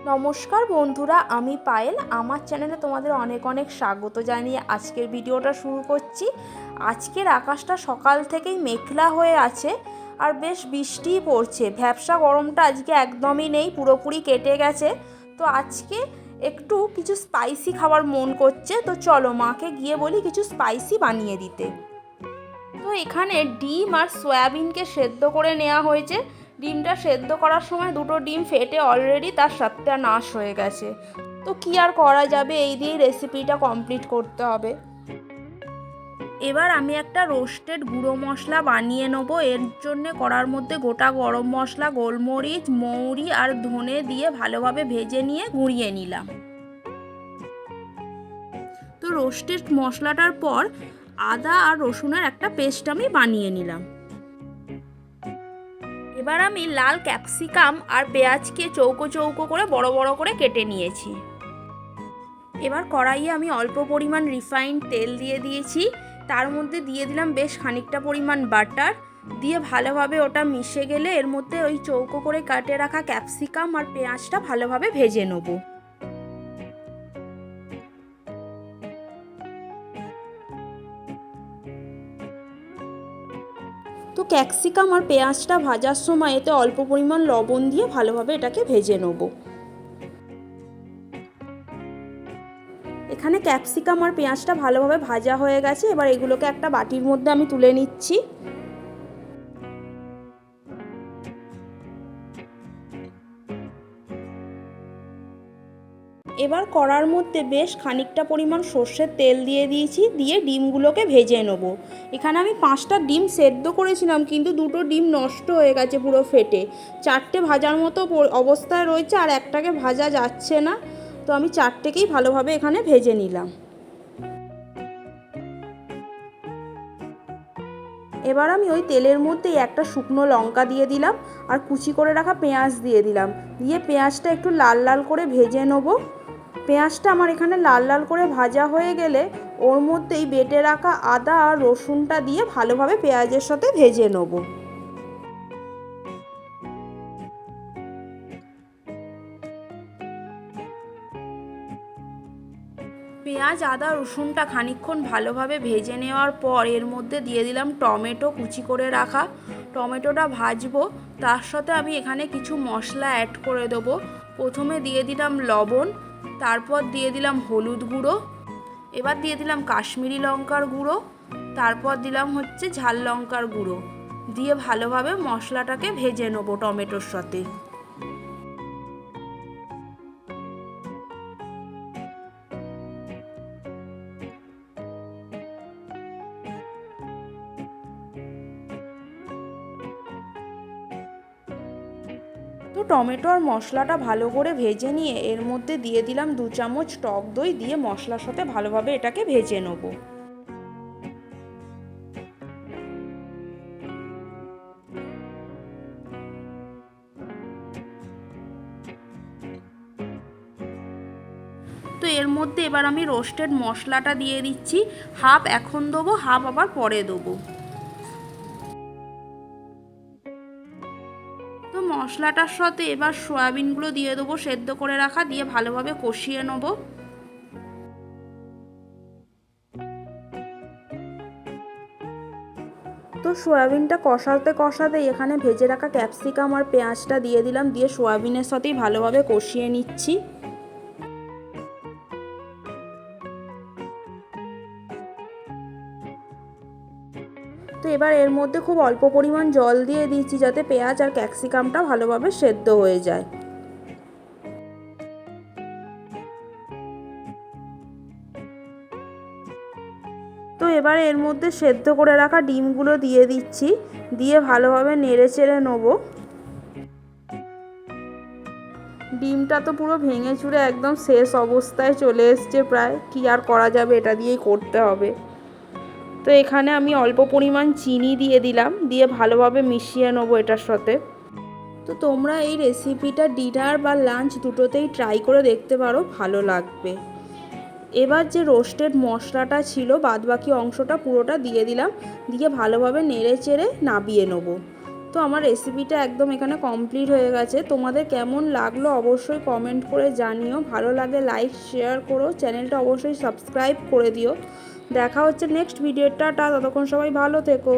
নমস্কার বন্ধুরা, আমি পায়েল। আমার চ্যানেলে তোমাদের অনেক অনেক স্বাগত জানিয়ে আজকের ভিডিওটা শুরু করছি। আজকের আকাশটা সকাল থেকেই মেঘলা হয়ে আছে আর বেশ বৃষ্টিই পড়ছে। ভ্যাপসা গরমটা আজকে একদমই নেই, পুরোপুরি কেটে গেছে। তো আজকে একটু কিছু স্পাইসি খাবার মন করছে, তো চলো মাকে গিয়ে বলি কিছু স্পাইসি বানিয়ে দিতে। তো এখানে ডিম আর সয়াবিনকে সেদ্ধ করে নেওয়া হয়েছে। ডিমটা সেদ্ধ করার সময় দুটো ডিম ফেটে অলরেডি তার সত্যানাশ হয়ে গেছে। তো কি আর করা যাবে, এই দিয়েই রেসিপিটা কমপ্লিট করতে হবে। এবার আমি একটা রোস্টেড গুঁড়ো মশলা বানিয়ে নেবো। এর জন্যে কড়ার মধ্যে গোটা গরম মশলা, গোলমরিচ, মৌরি আর ধনে দিয়ে ভালোভাবে ভেজে নিয়ে গুঁড়িয়ে নিলাম। তো রোস্টেড মশলাটার পর আদা আর রসুনের একটা পেস্ট আমি বানিয়ে নিলাম। এবার আমি লাল ক্যাপসিকাম আর পেঁয়াজকে চৌকো চৌকো করে বড় বড় করে কেটে নিয়েছি। এবার কড়াইয়ে আমি অল্প পরিমাণ রিফাইন্ড তেল দিয়ে দিয়েছি। তার মধ্যে দিয়ে দিলাম বেশ খানিকটা পরিমাণ বাটার। দিয়ে ভালোভাবে ওটা মিশে গেলে এর মধ্যে ওই চৌকো করে কাটে রাখা ক্যাপসিকাম আর পেঁয়াজটা ভালোভাবে ভেজে নেবো। তো ক্যাপসিকাম আর পেঁয়াজটা ভাজার সময় এতে অল্প পরিমাণ লবণ দিয়ে ভালোভাবে এটাকে ভেজে নেব। এখানে ক্যাপসিকাম আর পেঁয়াজটা ভালোভাবে ভাজা হয়ে গেছে। এবার এগুলোকে একটা বাটির মধ্যে আমি তুলে নিচ্ছি। এবার কড়ার মধ্যে বেশ খানিকটা পরিমাণ সর্ষের তেল দিয়ে দিয়েছি, দিয়ে ডিমগুলোকে ভেজে নেব। এখানে আমি 5টা ডিম সেদ্ধ করেছিলাম, কিন্তু 2টো ডিম নষ্ট হয়ে গেছে পুরো ফেটে। 4টে ভাজার মতো অবস্থায় রয়েছে আর একটাকে ভাজা যাচ্ছে না। তো আমি 4টেকেই ভালোভাবে এখানে ভেজে নিলাম। এবার আমি ওই তেলের মধ্যেই একটা শুকনো লঙ্কা দিয়ে দিলাম আর কুচি করে রাখা পেঁয়াজ দিয়ে দিলাম। দিয়ে পেঁয়াজটা একটু লাল লাল করে ভেজে নেব। পেঁয়াজটা আমার এখানে লাল লাল করে ভাজা হয়ে গেলে ওর মধ্যেই বেটে রাখা আদা আর রসুনটা দিয়ে ভালোভাবে পেঁয়াজের সাথে ভেজে নেব। পেঁয়াজ আদা রসুনটা খানিকক্ষণ ভালোভাবে ভেজে নেওয়ার পর এর মধ্যে দিয়ে দিলাম টমেটো কুচি করে রাখা। টমেটোটা ভাজবো, তার সাথে আমি এখানে কিছু মশলা অ্যাড করে দেবো। প্রথমে দিয়ে দিলাম লবণ, তারপর দিয়ে দিলাম হলুদ গুঁড়ো, এবার দিয়ে দিলাম কাশ্মীরি লঙ্কার গুঁড়ো, তারপর দিলাম ঝাল লঙ্কার গুঁড়ো। দিয়ে ভালোভাবে মশলাটাকে ভেজে নেবো টমেটোর সাথে। তো টমেটো আর মশলাটা ভালো করে ভেজে নিয়ে এর মধ্যে দিয়ে দিলাম 2 চামচ টক দই, দিয়ে মশলার সাথে ভালোভাবে এটাকে ভেজে নেব। তো এর মধ্যে এবার আমি রোস্টেড মশলাটা দিয়ে দিচ্ছি। হাফ এখন দেবো, হাফ আবার পরে দেবো। তো মশলাটার সাথে এবার সয়াবিনগুলো দিয়ে দেবো সেদ্ধ করে রাখা, দিয়ে ভালোভাবে কষিয়ে নেব। তো সয়াবিনটা কষাতে কষাতে এখানে ভেজে রাখা ক্যাপসিকাম আর পেঁয়াজটা দিয়ে দিলাম, দিয়ে সয়াবিনের সাথেই ভালোভাবে কষিয়ে নিচ্ছি। তো এবার এর মধ্যে খুব অল্প পরিমাণ জল দিয়ে দিচ্ছি, যাতে পেঁয়াজ আর ক্যাপসিকামটা ভালোভাবে সেদ্ধ হয়ে যায়। তো এবার এর মধ্যে সেদ্ধ করে রাখা ডিমগুলো দিয়ে দিচ্ছি, দিয়ে ভালোভাবে নেড়ে চেড়ে নেব। ডিমটা তো পুরো ভেঙে চুরে একদম শেষ অবস্থায় চলে এসছে প্রায়, কি আর করা যাবে, এটা দিয়েই করতে হবে। তো এখানে আমি অল্প পরিমাণ চিনি দিয়ে দিলাম, দিয়ে ভালোভাবে মিশিয়ে নেবো এটার সাথে। তো তোমরা এই রেসিপিটা ডিনার বা লাঞ্চ দুটোতেই ট্রাই করে দেখতে পারো, ভালো লাগবে। এবার যে রোস্টেড মশলাটা ছিল বাদবাকি অংশটা পুরোটা দিয়ে দিলাম, দিয়ে ভালোভাবে নেড়ে চেড়ে নাবিয়ে নেব। তো আমার রেসিপিটা একদম এখানে কমপ্লিট হয়ে গেছে। তোমাদের কেমন লাগলো অবশ্যই কমেন্ট করে জানিও। ভালো লাগলে লাইক শেয়ার করো, চ্যানেলটা অবশ্যই সাবস্ক্রাইব করে দিও। দেখা হচ্ছে নেক্সট ভিডিওটা। ততক্ষণ সবাই ভালো থেকো।